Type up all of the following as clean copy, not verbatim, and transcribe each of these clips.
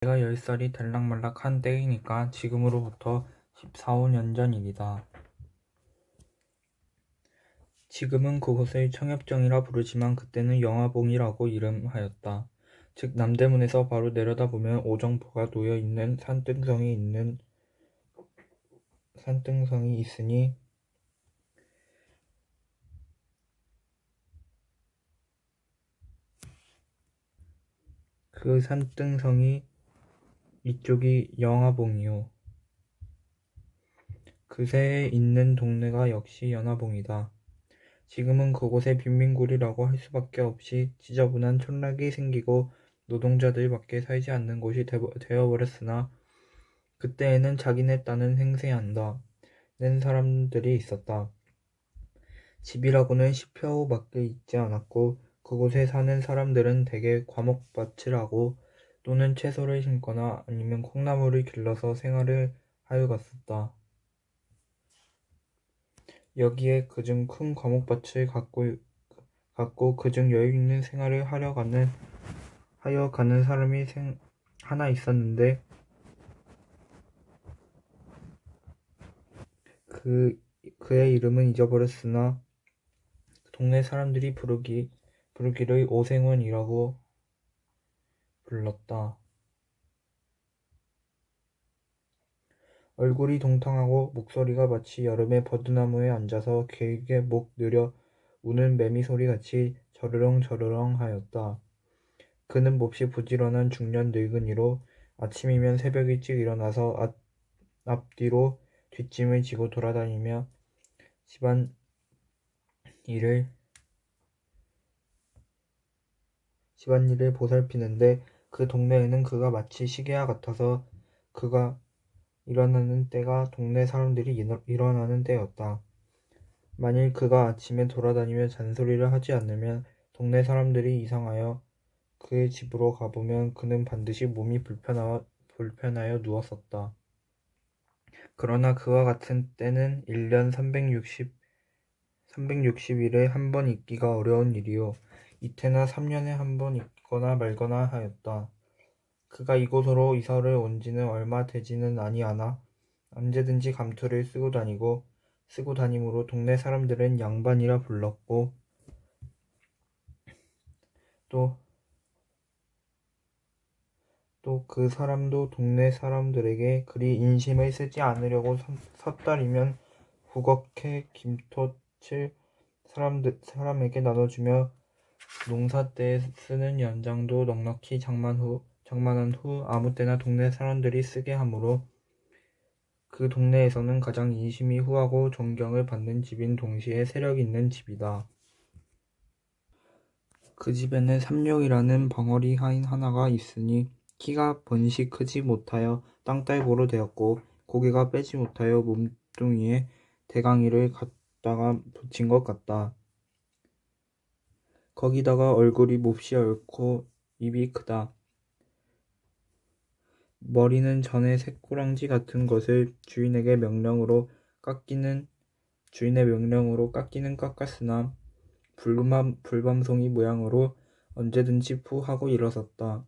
내가 10살이 들락말락한 때이니까 지금으로부터 14~15년 전 일이다. 지금은 그곳을 청협정이라 부르지만 그때는 영화봉이라고 이름하였다. 즉 남대문에서 바로 내려다보면 오정포가 놓여있는 산등성이 있으니 그 산등성이 이쪽이 영화봉이요. 그새에 있는 동네가 역시 연화봉이다. 지금은 그곳에 빈민굴이라고 할 수밖에 없이 지저분한 촌락이 생기고 노동자들밖에 살지 않는 곳이 되어버렸으나 그때에는 자기네 딴은 행세한다 낸 사람들이 있었다. 집이라고는 10평밖에 있지 않았고 그곳에 사는 사람들은 대개 과목밭을 하고 또는 채소를 심거나 아니면 콩나물을 길러서 생활을 하여 갔었다. 여기에 그중 큰 과목밭을 갖고 그중 여유있는 생활을 하여 가는 사람이 하나 있었는데 그의 이름은 잊어버렸으나 동네 사람들이 부르기를 오생원이라고 불렀다. 얼굴이 동통하고 목소리가 마치 여름에 버드나무에 앉아서 길게 목 느려 우는 매미 소리같이 저르렁저르렁 하였다. 그는 몹시 부지런한 중년 늙은이로 아침이면 새벽 일찍 일어나서 앞뒤로 뒷짐을 지고 돌아다니며 집안일을 보살피는데 그 동네에는 그가 마치 시계와 같아서 그가 일어나는 때가 동네 사람들이 일어나는 때였다. 만일 그가 아침에 돌아다니며 잔소리를 하지 않으면 동네 사람들이 이상하여 그의 집으로 가보면 그는 반드시 몸이 불편하여 누웠었다. 그러나 그와 같은 때는 1년 360일에 한 번 있기가 어려운 일이요. 이때나 3년에 한 번 있거나 말거나 하였다. 그가 이곳으로 이사를 온 지는 얼마 되지는 아니하나 언제든지 감투를 쓰고 다니므로 동네 사람들은 양반이라 불렀고 또 그 사람도 동네 사람들에게 그리 인심을 쓰지 않으려고 섣달이면 후겁게 김톳을 사람에게 나눠주며 농사 때에 쓰는 연장도 넉넉히 장만한 후 아무 때나 동네 사람들이 쓰게 하므로 그 동네에서는 가장 인심이 후하고 존경을 받는 집인 동시에 세력 있는 집이다. 그 집에는 삼룡이라는 벙어리 하인 하나가 있으니 키가 번시 크지 못하여 땅딸보로 되었고 고개가 빼지 못하여 몸뚱이에 대강이를 갖다가 붙인 것 같다. 거기다가 얼굴이 몹시 옳고 입이 크다. 머리는 전에 새꼬랑지 같은 것을 주인의 명령으로 깎기는 깎았으나 불밤송이 모양으로 언제든지 푸 하고 일어섰다.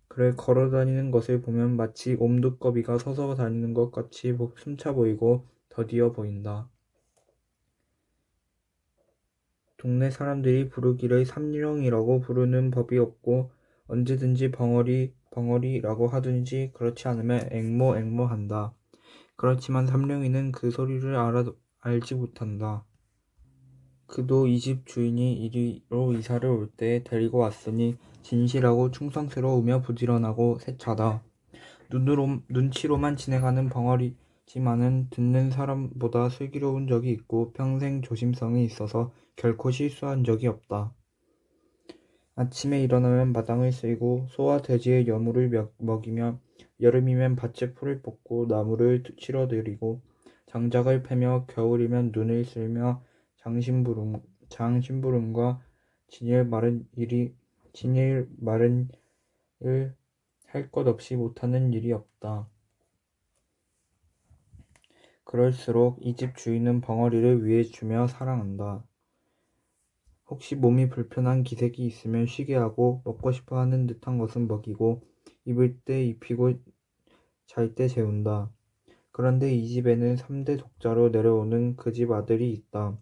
그래 걸어다니는 것을 보면 마치 옴두꺼비가 서서 다니는 것 같이 숨차 보이고 더디어 보인다. 동네 사람들이 부르기를 삼룡이라고 부르는 법이 없고 언제든지 벙어리라고 하든지 그렇지 않으면 앵모 한다. 그렇지만 삼룡이는 그 소리를 알지 못한다. 그도 이 집 주인이 이리로 이사를 올 때에 데리고 왔으니 진실하고 충성스러우며 부지런하고 세차다. 눈치로만 지내가는 벙어리지만은 듣는 사람보다 슬기로운 적이 있고 평생 조심성이 있어서 결코 실수한 적이 없다. 아침에 일어나면 마당을 쓸고 소와 돼지의 여물을 먹이며 여름이면 밭에 풀을 뽑고 나무를 실어들이고 장작을 패며 겨울이면 눈을 쓸며 장심부름과 진일 마른 일 할 것 없이 못하는 일이 없다. 그럴수록 이 집 주인은 벙어리를 위해 주며 사랑한다. 혹시 몸이 불편한 기색이 있으면 쉬게 하고 먹고 싶어 하는 듯한 것은 먹이고 입을 때 입히고 잘 때 재운다. 그런데 이 집에는 3대 독자로 내려오는 그 집 아들이 있다.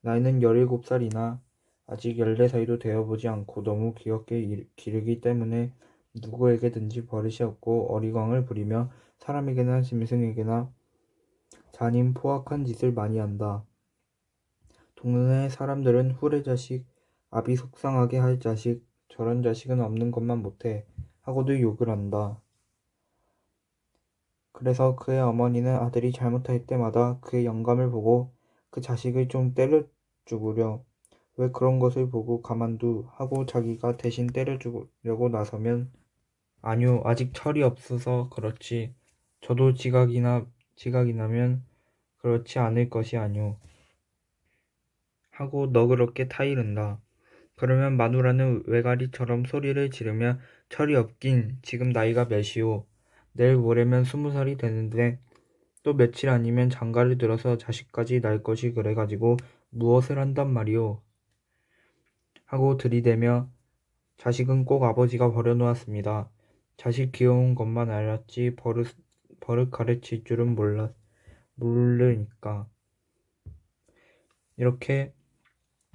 나이는 17살이나 아직 14살도 되어보지 않고 너무 귀엽게 기르기 때문에 누구에게든지 버릇이 없고 어리광을 부리며 사람에게나 짐승에게나 잔인 포악한 짓을 많이 한다. 동네 사람들은 후레 자식, 아비 속상하게 할 자식, 저런 자식은 없는 것만 못해 하고도 욕을 한다. 그래서 그의 어머니는 아들이 잘못할 때마다 그의 영감을 보고 그 자식을 좀 때려주구려. 왜 그런 것을 보고 가만두 하고 자기가 대신 때려주려고 나서면 아뇨 아직 철이 없어서 그렇지. 저도 지각이 나면 그렇지 않을 것이 아뇨. 하고 너그럽게 타이른다. 그러면 마누라는 외가리처럼 소리를 지르며 철이 없긴 지금 나이가 몇이오. 내일 모레면 20살이 되는데 또 며칠 아니면 장가를 들어서 자식까지 낳을 것이 그래가지고 무엇을 한단 말이오. 하고 들이대며 자식은 꼭 아버지가 버려놓았습니다. 자식 귀여운 것만 알았지 버릇 가르칠 줄은 모르니까. 이렇게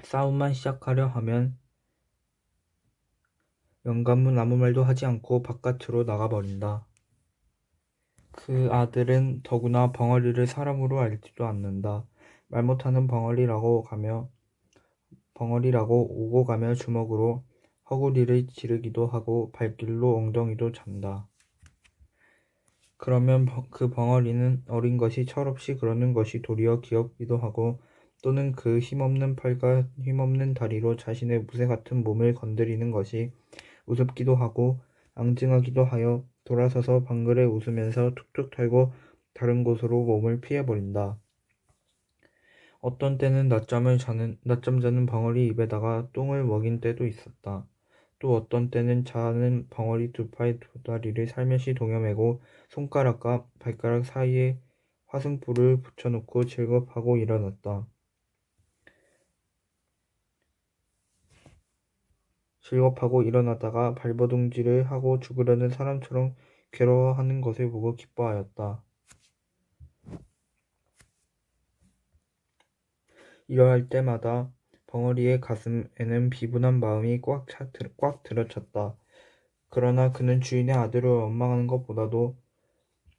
싸움만 시작하려 하면 영감은 아무 말도 하지 않고 바깥으로 나가버린다. 그 아들은 더구나 벙어리를 사람으로 알지도 않는다. 말 못하는 벙어리라고 오고 가며 주먹으로 허구리를 지르기도 하고 발길로 엉덩이도 찬다. 그러면 그 벙어리는 어린 것이 철없이 그러는 것이 도리어 귀엽기도 하고 또는 그 힘없는 팔과 힘없는 다리로 자신의 무쇠 같은 몸을 건드리는 것이 우습기도 하고 앙증하기도 하여 돌아서서 방글에 웃으면서 툭툭 털고 다른 곳으로 몸을 피해버린다. 어떤 때는 낮잠 자는 벙어리 입에다가 똥을 먹인 때도 있었다. 또 어떤 때는 자는 벙어리 두 팔 두 다리를 살며시 동여매고 손가락과 발가락 사이에 화승불을 붙여놓고 즐겁하고 일어났다. 즐겁하고 일어나다가 발버둥질을 하고 죽으려는 사람처럼 괴로워하는 것을 보고 기뻐하였다. 이러할 때마다 벙어리의 가슴에는 비분한 마음이 꽉 들어찼다. 그러나 그는 주인의 아들을 원망하는 것보다도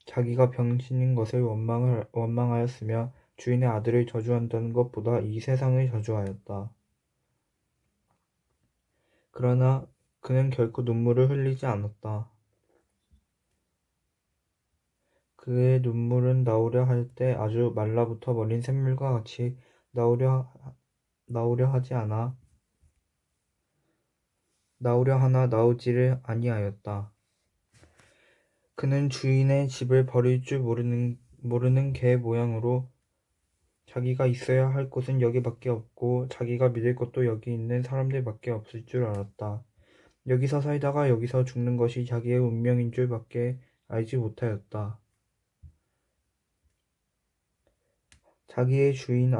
자기가 병신인 것을 원망하였으며 주인의 아들을 저주한다는 것보다 이 세상을 저주하였다. 그러나 그는 결코 눈물을 흘리지 않았다. 그의 눈물은 나오려 할 때 아주 말라붙어 버린 샘물과 같이 나오려 하나 나오지를 아니하였다. 그는 주인의 집을 버릴 줄 모르는 개 모양으로 자기가 있어야 할 곳은 여기밖에 없고 자기가 믿을 것도 여기 있는 사람들밖에 없을 줄 알았다. 여기서 살다가 여기서 죽는 것이 자기의 운명인 줄밖에 알지 못하였다. 자기의 주인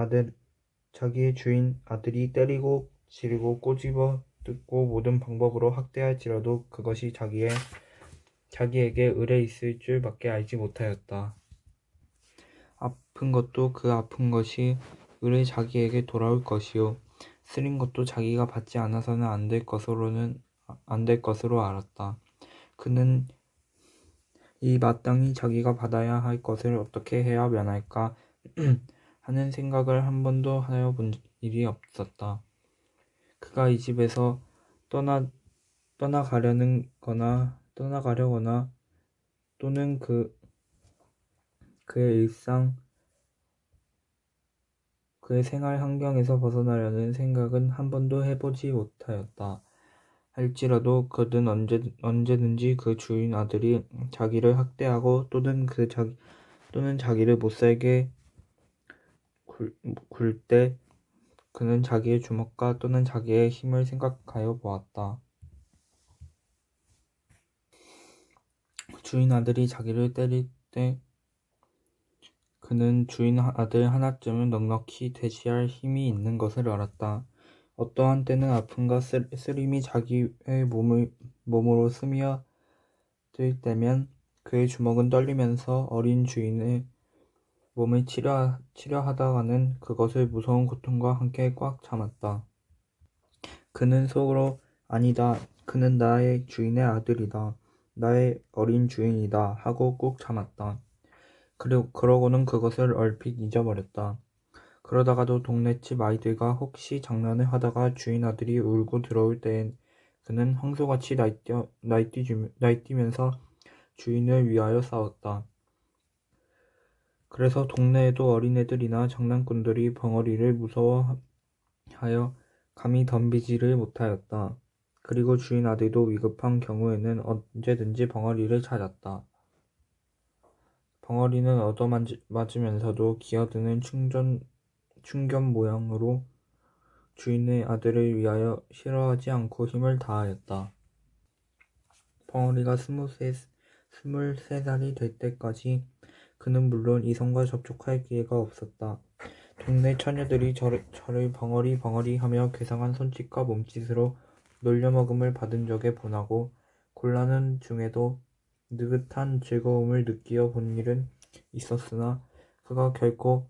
아들이 때리고 지르고 꼬집어 뜯고 모든 방법으로 학대할지라도 그것이 자기에게 의뢰 있을 줄밖에 알지 못하였다. 아픈 것도 그 아픈 것이 의뢰 자기에게 돌아올 것이요 쓰린 것도 자기가 받지 않아서는 안 될 것으로 알았다. 그는 이 마땅히 자기가 받아야 할 것을 어떻게 해야 면할까 하는 생각을 한 번도 하여 본 일이 없었다. 그가 이 집에서 떠나가려거나 또는 그의 그의 생활 환경에서 벗어나려는 생각은 한 번도 해보지 못하였다. 할지라도 그는 언제든지 그 주인 아들이 자기를 학대하고 또는 자기를 못살게 굴 때 그는 자기의 주먹과 또는 자기의 힘을 생각하여 보았다. 주인 아들이 자기를 때릴 때 그는 주인 아들 하나쯤은 넉넉히 대시할 힘이 있는 것을 알았다. 어떠한 때는 아픔과 쓰림이 자기의 몸으로 스며 뜰 때면 그의 주먹은 떨리면서 어린 주인의 몸을 치려하다가는 그것을 무서운 고통과 함께 꽉 참았다. 그는 속으로 아니다. 그는 나의 주인의 아들이다. 나의 어린 주인이다. 하고 꾹 참았다. 그러고는 그것을 얼핏 잊어버렸다. 그러다가도 동네집 아이들과 혹시 장난을 하다가 주인 아들이 울고 들어올 때엔 그는 황소같이 날뛰면서 주인을 위하여 싸웠다. 그래서 동네에도 어린애들이나 장난꾼들이 벙어리를 무서워하여 감히 덤비지를 못하였다. 그리고 주인 아들도 위급한 경우에는 언제든지 벙어리를 찾았다. 벙어리는 얻어맞으면서도 기어드는 충견 모양으로 주인의 아들을 위하여 싫어하지 않고 힘을 다하였다. 벙어리가 23살이 될 때까지 그는 물론 이성과 접촉할 기회가 없었다. 동네 처녀들이 저를 벙어리 하며 괴상한 손짓과 몸짓으로 놀려먹음을 받은 적에 분하고 곤란한 중에도 느긋한 즐거움을 느끼어 본 일은 있었으나 그가 결코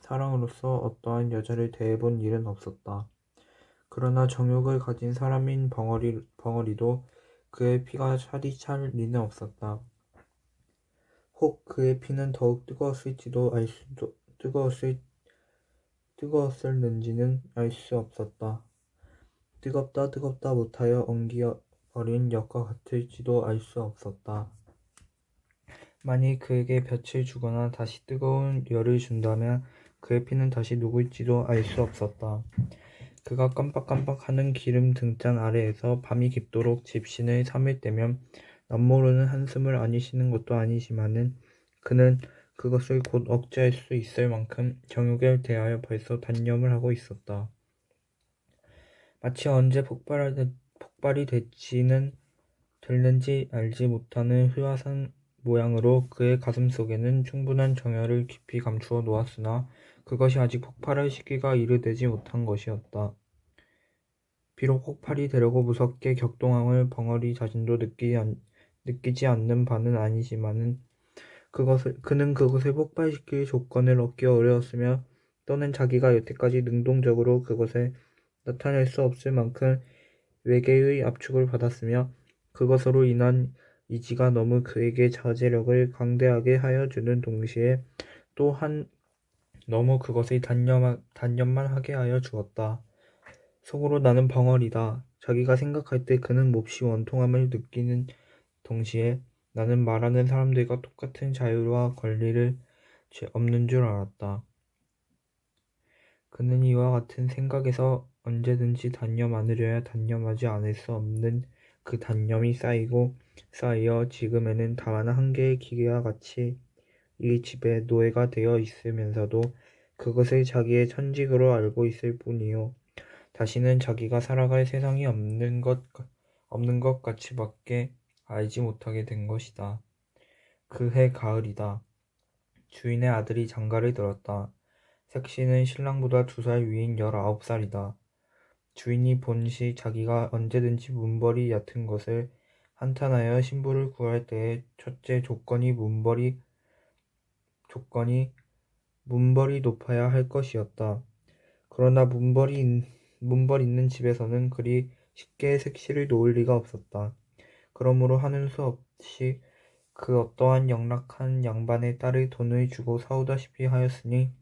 사랑으로서 어떠한 여자를 대해본 일은 없었다. 그러나 정욕을 가진 사람인 벙어리도 그의 피가 차디찰 리는 없었다. 혹 그의 피는 더욱 뜨거웠을는지는 알 수 없었다. 뜨겁다 못하여 엉기어버린 엿과 같을지도 알 수 없었다. 만일 그에게 볕을 주거나 다시 뜨거운 열을 준다면 그의 피는 다시 녹을지도 알 수 없었다. 그가 깜빡깜빡하는 기름 등잔 아래에서 밤이 깊도록 집신을 삼을 때면 남모르는 한숨을 안 쉬는 것도 아니지만은 그는 그것을 곧 억제할 수 있을 만큼 정욕에 대하여 벌써 단념을 하고 있었다. 마치 언제 폭발이 될는지 알지 못하는 흐화산 모양으로 그의 가슴 속에는 충분한 정열을 깊이 감추어 놓았으나 그것이 아직 폭발할 시기가 이르되지 못한 것이었다. 비록 폭발이 되려고 무섭게 격동함을 벙어리 자신도 느끼지 않는 바는 아니지만은 그는 그것을 폭발시킬 조건을 얻기 어려웠으며 또는 자기가 여태까지 능동적으로 그것을 나타낼 수 없을 만큼 외계의 압축을 받았으며 그것으로 인한 이지가 너무 그에게 자제력을 강대하게 하여 주는 동시에 또한 너무 그것을 단념만 하게 하여 주었다. 속으로 나는 벙어리다. 자기가 생각할 때 그는 몹시 원통함을 느끼는 동시에 나는 말하는 사람들과 똑같은 자유와 권리를 없는 줄 알았다. 그는 이와 같은 생각에서 언제든지 단념 않으려야 단념하지 않을 수 없는 그 단념이 쌓이어 지금에는 다만 한 개의 기계와 같이 이 집의 노예가 되어 있으면서도 그것을 자기의 천직으로 알고 있을 뿐이요. 다시는 자기가 살아갈 세상이 없는 것 같이밖에 알지 못하게 된 것이다. 그해 가을이다. 주인의 아들이 장가를 들었다. 색시는 신랑보다 2살 위인 19살이다. 주인이 본시 자기가 언제든지 문벌이 얕은 것을 한탄하여 신부를 구할 때의 첫째 조건이 문벌이 높아야 할 것이었다. 그러나 문벌 있는 집에서는 그리 쉽게 색시를 놓을 리가 없었다. 그러므로 하는 수 없이 그 어떠한 영락한 양반의 딸을 돈을 주고 사오다시피 하였으니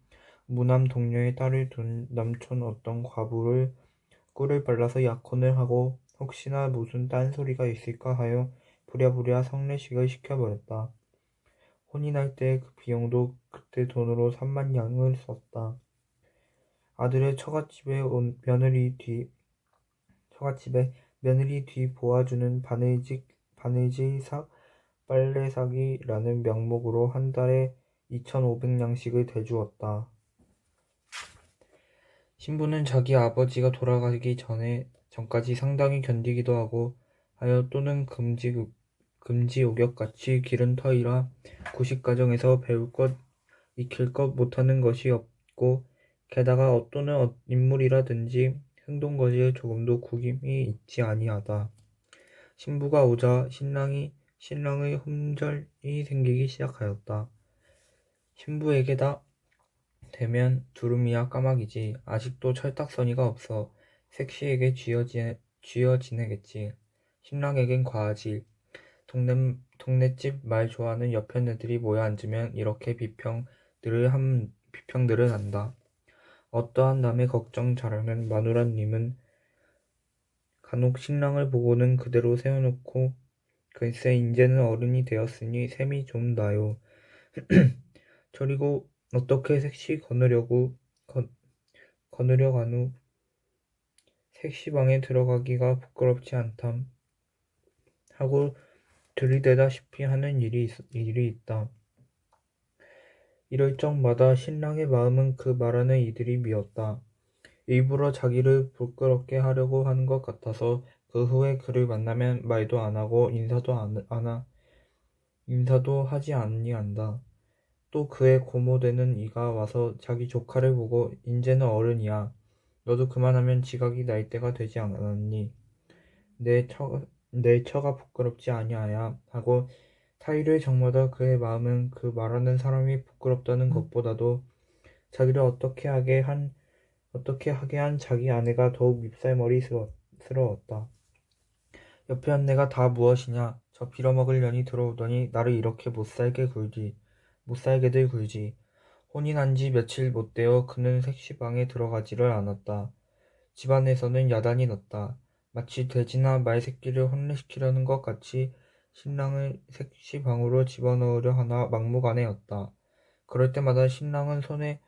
무남 동료의 딸을 둔 남촌 어떤 과부를 꿀을 발라서 약혼을 하고 혹시나 무슨 딴소리가 있을까 하여 부랴부랴 성례식을 시켜버렸다. 혼이 날 때의 그 비용도 그때 돈으로 3만 양을 썼다. 아들의 처갓집에 며느리 뒤 보아주는 바느질 빨래사기라는 명목으로 한 달에 2,500냥씩을 대주었다. 신부는 자기 아버지가 돌아가기 전까지 상당히 견디기도 하고 하여 또는 금지옥역같이 기른 터이라 구식가정에서 배울 것, 익힐 것 못하는 것이 없고 게다가 또는 인물이라든지 행동거지에 조금도 구김이 있지 아니하다. 신부가 오자 신랑이 신랑의 홈절이 생기기 시작하였다. 신부에게다 되면 두루미야 까마귀지. 아직도 철딱서니가 없어. 색시에게 쥐어 지내겠지. 신랑에겐 과하지. 동네집 말 좋아하는 옆에 애들이 모여 앉으면 이렇게 비평들을 한다. 어떠한 남의 걱정 잘하는 마누라님은 간혹 신랑을 보고는 그대로 세워놓고 글쎄 인제는 어른이 되었으니 셈이 좀 나요. 저리고 어떻게 색시 거느려 간후 색시방에 들어가기가 부끄럽지 않담 하고 들이대다시피 하는 일이 있다. 이럴 적마다 신랑의 마음은 그 말하는 이들이 미웠다. 일부러 자기를 부끄럽게 하려고 하는 것 같아서 그 후에 그를 만나면 말도 안 하고 인사도 하지 아니한다. 또 그의 고모되는 이가 와서 자기 조카를 보고 인제는 어른이야. 너도 그만하면 지각이 날 때가 되지 않았니? 내 처가 부끄럽지 아니하야 하고 타일을 적마다 그의 마음은 그 말하는 사람이 부끄럽다는 것보다도 자기를 어떻게 하게 한 자기 아내가 더욱 밉살머리스러웠다. 옆에 한내가 다 무엇이냐? 저 빌어먹을 년이 들어오더니 나를 이렇게 못살게들 굴지. 혼이 난 지 며칠 못되어 그는 색시방에 들어가지를 않았다. 집안에서는 야단이 났다. 마치 돼지나 말 새끼를 혼내시키려는 것 같이 신랑을 색시방으로 집어넣으려 하나 막무가내였다. 그럴 때마다 신랑은 손에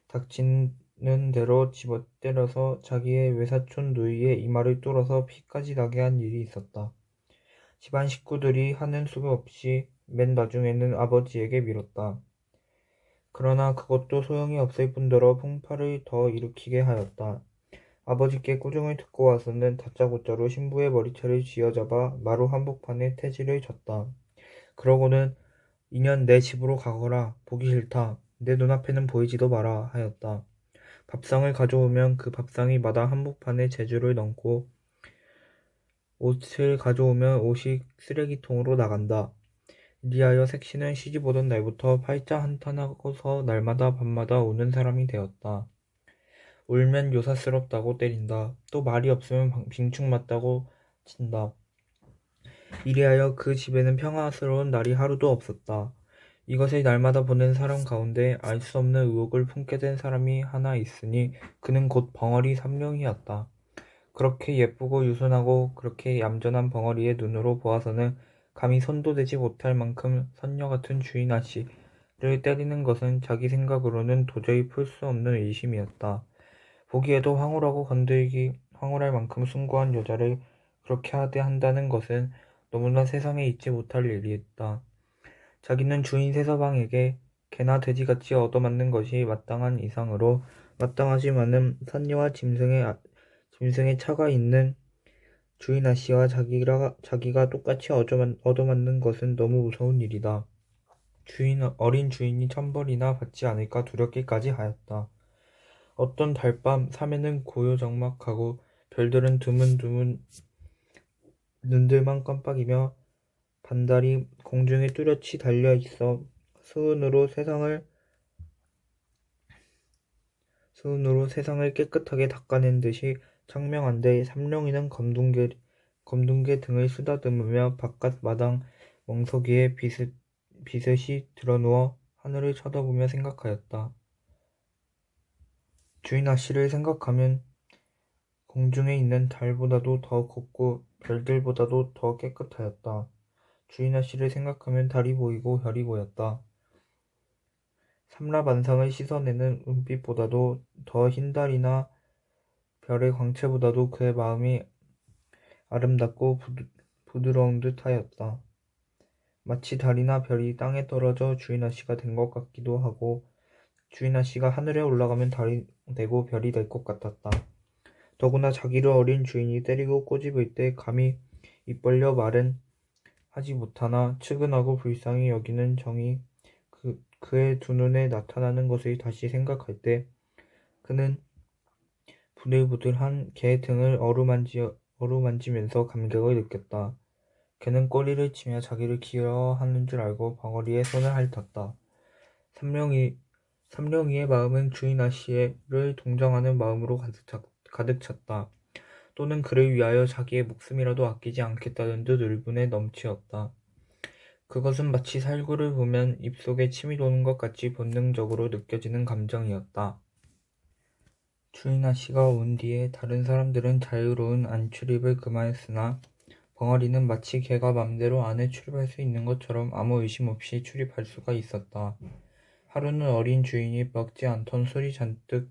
닥치는 대로 집어때려서 자기의 외사촌 누이의 이마를 뚫어서 피까지 나게 한 일이 있었다. 집안 식구들이 하는 수 없이 맨 나중에는 아버지에게 밀었다. 그러나 그것도 소용이 없을 뿐더러 풍파를 더 일으키게 하였다. 아버지께 꾸중을 듣고 와서는 다짜고짜로 신부의 머리채를 쥐어잡아 마루 한복판에 태지를 쳤다. 그러고는 이년 내 집으로 가거라. 보기 싫다. 내 눈앞에는 보이지도 마라 하였다. 밥상을 가져오면 그 밥상이 마당 한복판에 제주를 넣고 옷을 가져오면 옷이 쓰레기통으로 나간다. 이리하여 색시는 시집오던 날부터 팔자 한탄하고서 날마다 밤마다 우는 사람이 되었다. 울면 요사스럽다고 때린다. 또 말이 없으면 빙축 맞다고 친다. 이리하여 그 집에는 평화스러운 날이 하루도 없었다. 이것을 날마다 보는 사람 가운데 알 수 없는 의혹을 품게 된 사람이 하나 있으니 그는 곧 벙어리 삼룡이었다. 그렇게 예쁘고 유순하고 그렇게 얌전한 벙어리의 눈으로 보아서는 감히 손도 대지 못할 만큼 선녀 같은 주인 아씨를 때리는 것은 자기 생각으로는 도저히 풀 수 없는 의심이었다. 보기에도 황홀할 만큼 숭고한 여자를 그렇게 한다는 것은 너무나 세상에 있지 못할 일이었다. 자기는 주인 세서방에게 개나 돼지같이 얻어맞는 것이 마땅한 이상으로 마땅하지만은 선녀와 짐승의 차가 있는 주인 아씨와 자기가 똑같이 얻어맞는 것은 너무 무서운 일이다. 어린 주인이 천벌이나 받지 않을까 두렵기까지 하였다. 어떤 달밤 삶에는 고요적막하고 별들은 드문드문 눈들만 깜빡이며 반달이 공중에 뚜렷이 달려있어 수은으로 세상을 깨끗하게 닦아낸 듯이 청명한데 삼룡이는 검둥개 등을 쓰다듬으며 바깥 마당 멍석이에 비슷이 드러누워 하늘을 쳐다보며 생각하였다. 주인 아씨를 생각하면 공중에 있는 달보다도 더 곱고 별들보다도 더 깨끗하였다. 주인 아씨를 생각하면 달이 보이고 별이 보였다. 삼라반상을 씻어내는 은빛보다도 더 흰 달이나 별의 광채보다도 그의 마음이 아름답고 부드러운 듯 하였다. 마치 달이나 별이 땅에 떨어져 주인 아씨가 된 것 같기도 하고 주인 아씨가 하늘에 올라가면 달이 되고 별이 될 것 같았다. 더구나 자기를 어린 주인이 때리고 꼬집을 때 감히 입 벌려 말은 하지 못하나 측은하고 불쌍히 여기는 정이 그의 두 눈에 나타나는 것을 다시 생각할 때 그는 부들부들한 개 등을 어루만지면서 감격을 느꼈다. 걔는 꼬리를 치며 자기를 귀여워하는 줄 알고 벙어리에 손을 핥았다. 삼룡이의 마음은 주인 아씨를 동정하는 마음으로 가득 찼다. 또는 그를 위하여 자기의 목숨이라도 아끼지 않겠다는 듯 울분에 넘치었다. 그것은 마치 살구를 보면 입속에 침이 도는 것 같이 본능적으로 느껴지는 감정이었다. 주인 아씨가 온 뒤에 다른 사람들은 자유로운 안출입을 그만했으나 벙어리는 마치 개가 맘대로 안에 출입할 수 있는 것처럼 아무 의심 없이 출입할 수가 있었다. 하루는 어린 주인이 먹지 않던 술이 잔뜩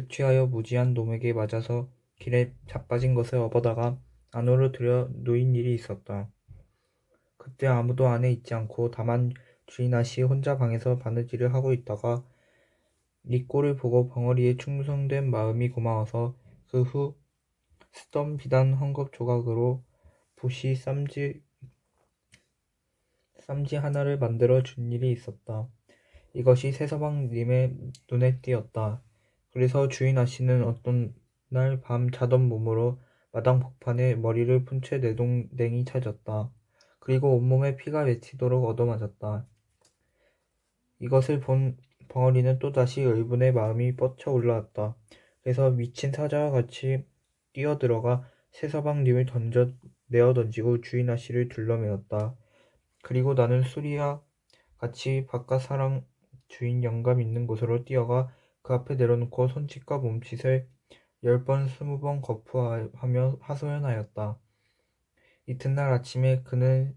취하여 무지한 놈에게 맞아서 길에 자빠진 것을 업어다가 안으로 들여 놓인 일이 있었다. 그때 아무도 안에 있지 않고 다만 주인 아씨 혼자 방에서 바느질을 하고 있다가 이 꼴을 보고 벙어리의 충성된 마음이 고마워서 그 후 쓰던 비단 헝겊 조각으로 보시 쌈지 하나를 만들어 준 일이 있었다. 이것이 새서방님의 눈에 띄었다. 그래서 주인 아씨는 어떤 날 밤 자던 몸으로 마당 복판에 머리를 푼 채 내동댕이 찾았다. 그리고 온몸에 피가 맺히도록 얻어맞았다. 이것을 본 벙어리는 또다시 의분의 마음이 뻗쳐 올라왔다. 그래서 미친 사자와 같이 뛰어들어가 새서방님을 내어 던지고 주인 아씨를 둘러매었다. 그리고 나는 수리와 같이 바깥 사랑 주인 영감 있는 곳으로 뛰어가 그 앞에 내려놓고 손짓과 몸짓을 10번 20번 거푸하며 하소연하였다. 이튿날 아침에 그는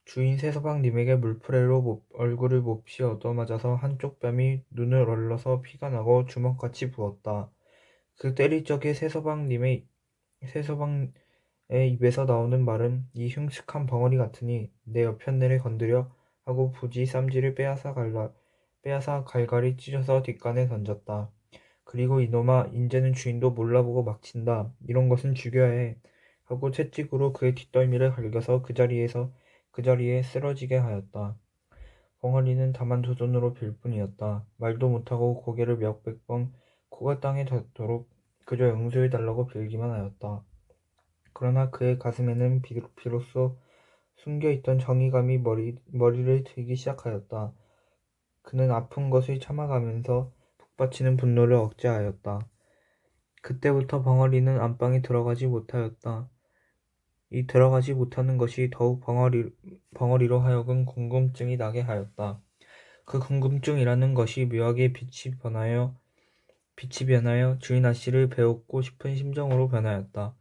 주인 새서방님에게 물풀이로 얼굴을 몹시 얻어맞아서 한쪽 뺨이 눈을 얼러서 피가 나고 주먹같이 부었다. 그 때릴 적에 새서방의 입에서 나오는 말은 이 흉측한 벙어리 같으니 내 여편네를 건드려 하고 부지 쌈지를 빼앗아 갈갈이 찢어서 뒷간에 던졌다. 그리고 이놈아 인제는 주인도 몰라보고 막 친다. 이런 것은 죽여야 해. 하고 채찍으로 그의 뒷덜미를 갈겨서 그 자리에 쓰러지게 하였다. 벙어리는 다만 두 손으로 빌 뿐이었다. 말도 못하고 고개를 몇백 번 코가 땅에 닿도록 그저 용서해 달라고 빌기만 하였다. 그러나 그의 가슴에는 비로소 숨겨있던 정의감이 머리를 들기 시작하였다. 그는 아픈 것을 참아가면서 북받치는 분노를 억제하였다. 그때부터 벙어리는 안방에 들어가지 못하였다. 이 들어가지 못하는 것이 더욱 벙어리로 하여금 궁금증이 나게 하였다. 그 궁금증이라는 것이 묘하게 빛이 변하여 주인 아씨를 배웁고 싶은 심정으로 변하였다.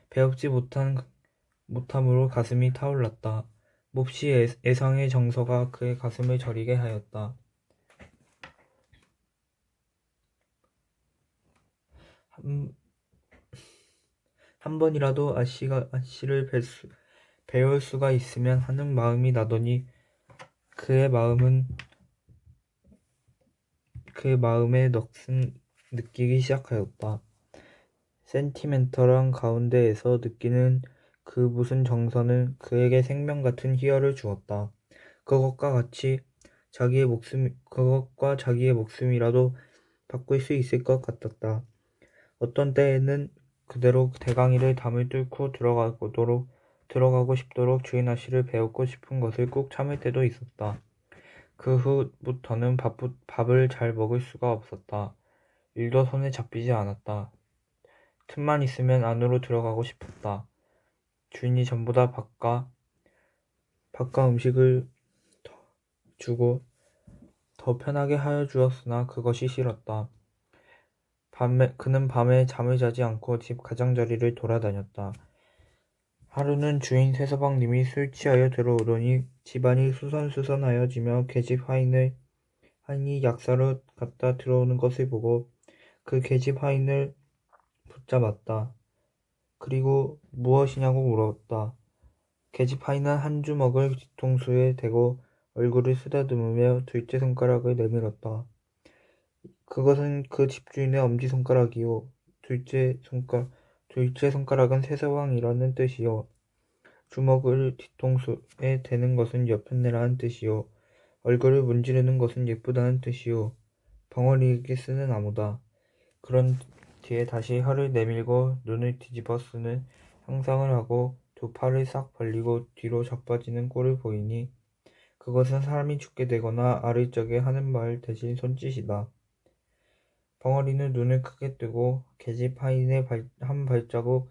배웁지 못함으로 가슴이 타올랐다. 몹시 애상의 정서가 그의 가슴을 저리게 하였다. 한 번이라도 아씨를 배울 수가 있으면 하는 마음이 나더니 그의 마음에 넋은 느끼기 시작하였다. 센티멘털한 가운데에서 느끼는 그 무슨 정서는 그에게 생명 같은 희열을 주었다. 그것과 자기의 목숨이라도 바꿀 수 있을 것 같았다. 어떤 때에는 그대로 대강이를 담을 뚫고 들어가고 싶도록 주인 아씨를 배우고 싶은 것을 꾹 참을 때도 있었다. 그 후부터는 밥을 잘 먹을 수가 없었다. 일도 손에 잡히지 않았다. 틈만 있으면 안으로 들어가고 싶었다. 주인이 전보다 밥과 음식을 주고 더 편하게 하여 주었으나 그것이 싫었다. 그는 밤에 잠을 자지 않고 집 가장자리를 돌아다녔다. 하루는 주인 새서방님이 술 취하여 들어오더니 집안이 수선수선하여지며 계집 하인이 약사로 갔다 들어오는 것을 보고 그 계집 하인을 붙잡았다. 그리고 무엇이냐고 물었다. 계집 하인은 한 주먹을 뒤통수에 대고 얼굴을 쓰다듬으며 둘째 손가락을 내밀었다. 그것은 그 집주인의 엄지손가락이요. 둘째 손가락은 새서방이라는 뜻이요. 주먹을 뒤통수에 대는 것은 여편네라는 뜻이요. 얼굴을 문지르는 것은 예쁘다는 뜻이요. 벙어리에게 쓰는 암호다. 그런 뒤에 다시 혀를 내밀고 눈을 뒤집어 쓰는 상상을 하고 두 팔을 싹 벌리고 뒤로 자빠지는 꼴을 보이니 그것은 사람이 죽게 되거나 앓을 적에 하는 말 대신 손짓이다. 벙어리는 눈을 크게 뜨고 계집 하인의 한 발자국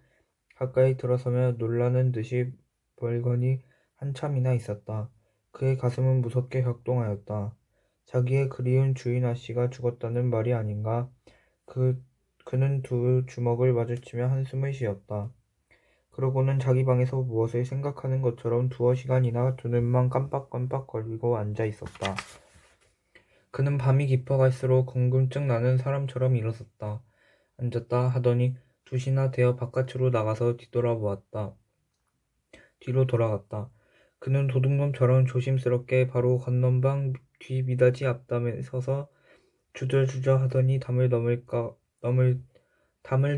가까이 들어서며 놀라는 듯이 멀거니 한참이나 있었다. 그의 가슴은 무섭게 격동하였다. 자기의 그리운 주인 아씨가 죽었다는 말이 아닌가? 그는 두 주먹을 마주치며 한숨을 쉬었다. 그러고는 자기 방에서 무엇을 생각하는 것처럼 두어 시간이나 두 눈만 깜빡깜빡거리고 앉아 있었다. 그는 밤이 깊어갈수록 궁금증 나는 사람처럼 일어섰다. 앉았다 하더니 두시나 되어 바깥으로 나가서 뒤로 돌아갔다. 그는 도둑놈처럼 조심스럽게 바로 건넌방 뒤 미닫이 앞담에 서서 주저주저 하더니 담을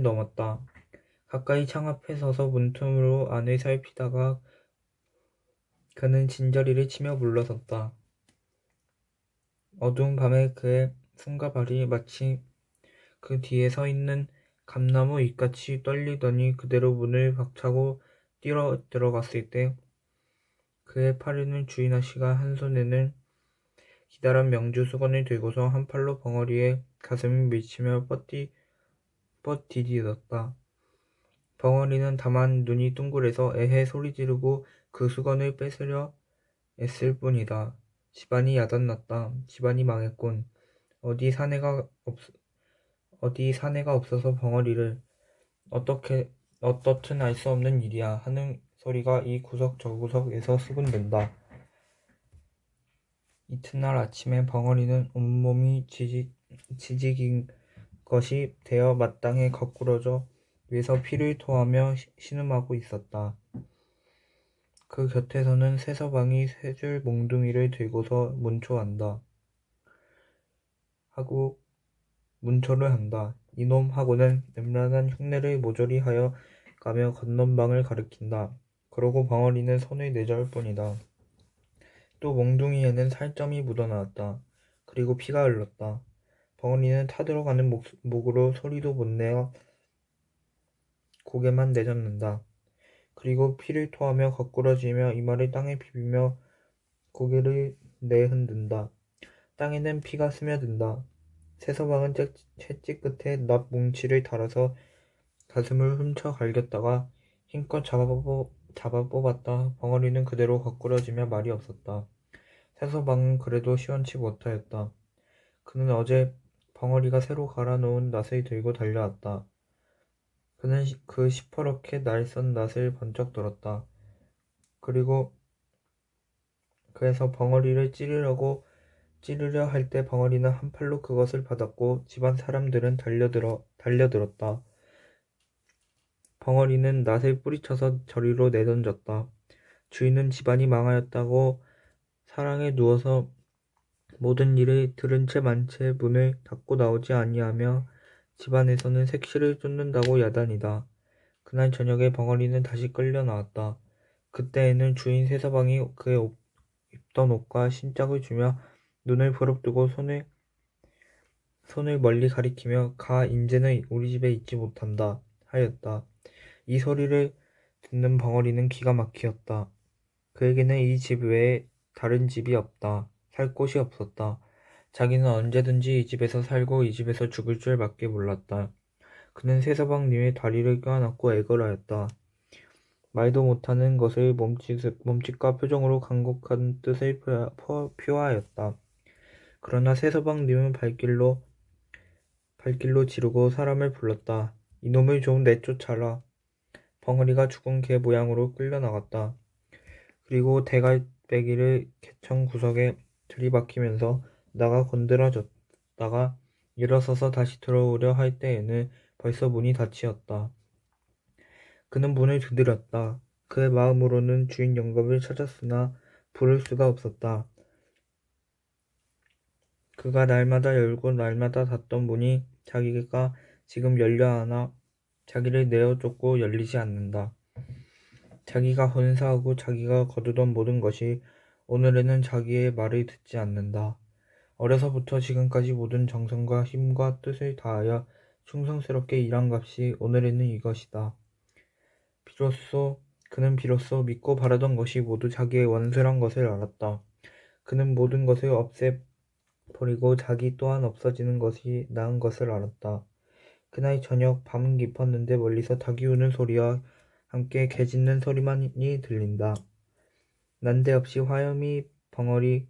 넘었다. 가까이 창 앞에 서서 문틈으로 안을 살피다가 그는 진저리를 치며 물러섰다. 어두운 밤에 그의 손과 발이 마치 그 뒤에 서 있는 감나무 잎같이 떨리더니 그대로 문을 박차고 뛰어 들어갔을 때 그의 팔에는 주인 아씨가 한 손에는 기다란 명주 수건을 들고서 한 팔로 벙어리에 가슴을 밀치며 뻗디디었다. 벙어리는 다만 눈이 둥그레서 에헤 소리 지르고 그 수건을 뺏으려 애쓸 뿐이다. 집안이 야단났다. 집안이 망했군. 어디 사내가 없어서 벙어리를 어떻든 알 수 없는 일이야 하는 소리가 이 구석 저 구석에서 수군댄다. 이튿날 아침에 벙어리는 온몸이 지직인 것이 되어 마땅에 거꾸러져 위에서 피를 토하며 신음하고 있었다. 그 곁에서는 새서방이 세 줄 몽둥이를 들고서 문초를 한다. 이놈 하고는 음란한 흉내를 모조리 하여 가며 건넌방을 가리킨다. 그러고 벙어리는 손을 내저을 뿐이다. 또 몽둥이에는 살점이 묻어나왔다. 그리고 피가 흘렀다. 벙어리는 타들어가는 목으로 소리도 못 내어 고개만 내젓는다. 그리고 피를 토하며 거꾸러지며 이마를 땅에 비비며 고개를 내흔든다. 땅에는 피가 스며든다. 새서방은 채찍 끝에 납 뭉치를 달아서 가슴을 훔쳐 갈겼다가 힘껏 잡아 뽑았다. 벙어리는 그대로 거꾸러지며 말이 없었다. 새서방은 그래도 시원치 못하였다. 그는 어제 벙어리가 새로 갈아놓은 낫을 들고 달려왔다. 그는 그 시퍼렇게 날선 낫을 번쩍 들었다. 그래서 벙어리를 찌르려 할 때 벙어리는 한 팔로 그것을 받았고 집안 사람들은 달려들었다. 벙어리는 낫을 뿌리쳐서 저리로 내던졌다. 주인은 집안이 망하였다고 사랑에 누워서 모든 일을 들은 채 만 채 문을 닫고 나오지 아니하며 집안에서는 색시를 쫓는다고 야단이다. 그날 저녁에 벙어리는 다시 끌려 나왔다. 그때에는 주인 새서방이 그의 입던 옷과 신짝을 주며 눈을 부릅뜨고 손을 멀리 가리키며 가 인제는 우리 집에 있지 못한다 하였다. 이 소리를 듣는 벙어리는 기가 막히었다. 그에게는 이 집 외에 다른 집이 없다. 살 곳이 없었다. 자기는 언제든지 이 집에서 살고 이 집에서 죽을 줄 밖에 몰랐다. 그는 새서방님의 다리를 껴안았고 애걸하였다. 말도 못하는 것을 몸짓과 표정으로 간곡한 뜻을 표하였다. 그러나 새서방님은 발길로 지르고 사람을 불렀다. 이놈을 좀 내쫓아라. 벙어리가 죽은 개 모양으로 끌려나갔다. 그리고 대갈배기를 개청 구석에 들이박히면서 나가 건드려졌다가 일어서서 다시 들어오려 할 때에는 벌써 문이 닫히었다. 그는 문을 두드렸다. 그의 마음으로는 주인 영감을 찾았으나 부를 수가 없었다. 그가 날마다 열고 날마다 닫던 문이 자기가 지금 열려 하나 자기를 내어 쫓고 열리지 않는다. 자기가 헌사하고 자기가 거두던 모든 것이 오늘에는 자기의 말을 듣지 않는다. 어려서부터 지금까지 모든 정성과 힘과 뜻을 다하여 충성스럽게 일한 값이 오늘에는 이것이다. 그는 비로소 믿고 바라던 것이 모두 자기의 원수란 것을 알았다. 그는 모든 것을 없애버리고 자기 또한 없어지는 것이 나은 것을 알았다. 그날 저녁 밤은 깊었는데 멀리서 닭이 우는 소리와 함께 개 짖는 소리만이 들린다. 난데없이 화염이 벙어리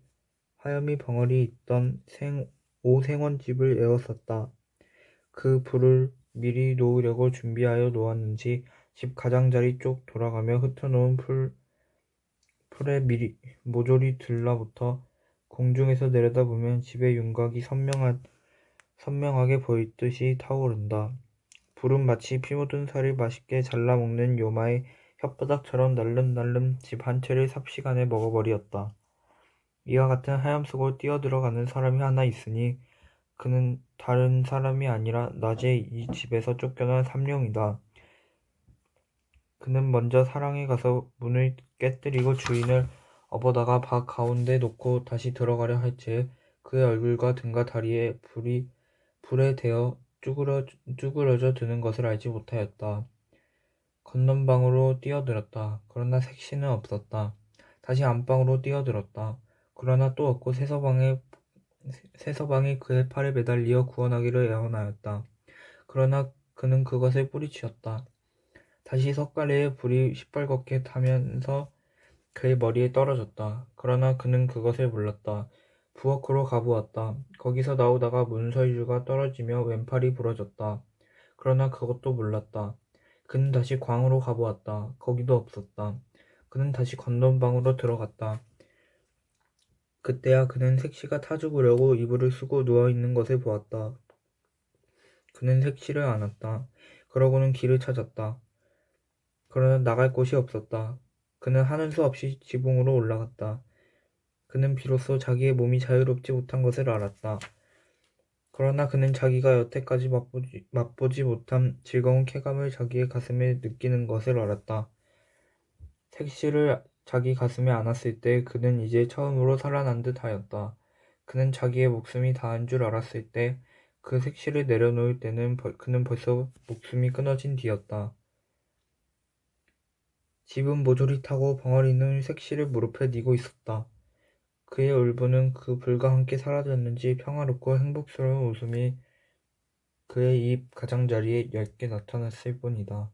있던 오생원집을 에웠었다. 그 불을 미리 놓으려고 준비하여 놓았는지 집 가장자리 쪽 돌아가며 흩어놓은 풀에 모조리 들러붙어 공중에서 내려다보면 집의 윤곽이 선명하게 보이듯이 타오른다. 불은 마치 피 묻은 살을 맛있게 잘라 먹는 요마의 혓바닥처럼 날름날름 집 한 채를 삽시간에 먹어버리었다. 이와 같은 하염 속으로 뛰어들어가는 사람이 하나 있으니 그는 다른 사람이 아니라 낮에 이 집에서 쫓겨난 삼룡이다. 그는 먼저 사랑에 가서 문을 깨뜨리고 주인을 업어다가 방 가운데 놓고 다시 들어가려 할 즈에 그의 얼굴과 등과 다리에 불에 대어 쭈그러져 드는 것을 알지 못하였다. 건넌방으로 뛰어들었다. 그러나 색시는 없었다. 다시 안방으로 뛰어들었다. 그러나 또 없고 세서방이 그의 팔에 매달리어 구원하기를 애원하였다. 그러나 그는 그것을 뿌리치었다. 다시 석가래에 불이 시뻘겋게 타면서 그의 머리에 떨어졌다. 그러나 그는 그것을 몰랐다. 부엌으로 가보았다. 거기서 나오다가 문설주가 떨어지며 왼팔이 부러졌다. 그러나 그것도 몰랐다. 그는 다시 광으로 가보았다. 거기도 없었다. 그는 다시 건넌방으로 들어갔다. 그때야 그는 색시가 타 죽으려고 이불을 쓰고 누워있는 것을 보았다. 그는 색시를 안았다. 그러고는 길을 찾았다. 그러나 나갈 곳이 없었다. 그는 하는 수 없이 지붕으로 올라갔다. 그는 비로소 자기의 몸이 자유롭지 못한 것을 알았다. 그러나 그는 자기가 여태까지 맛보지 못한 즐거운 쾌감을 자기의 가슴에 느끼는 것을 알았다. 색시를 자기 가슴에 안았을 때 그는 이제 처음으로 살아난 듯 하였다. 그는 자기의 목숨이 다한 줄 알았을 때 그 색시를 내려놓을 때는 그는 벌써 목숨이 끊어진 뒤였다. 집은 모조리 타고 벙어리는 색시를 무릎에 니고 있었다. 그의 울분은 그 불과 함께 사라졌는지 평화롭고 행복스러운 웃음이 그의 입 가장자리에 얇게 나타났을 뿐이다.